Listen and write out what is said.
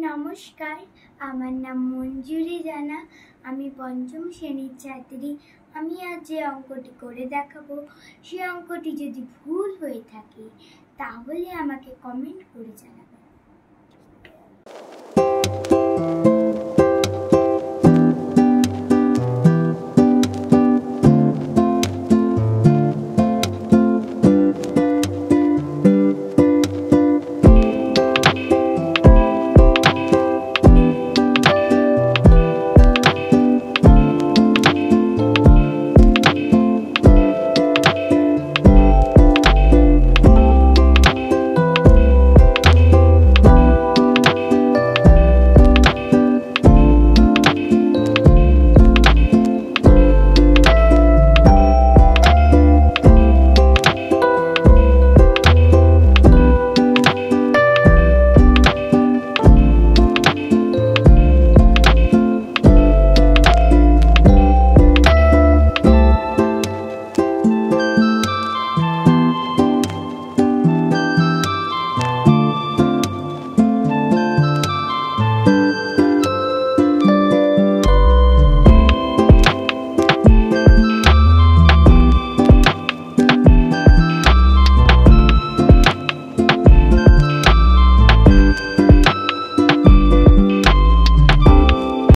নমস্কার, আমার নাম মঞ্জুরি জানা। আমি পঞ্চম শ্রেণীর ছাত্রী। আমি আজ যে অঙ্কটি করে দেখাবো, সে অঙ্কটি যদি ভুল হয়ে থাকে তাহলে আমাকে কমেন্ট করে জানাবেন।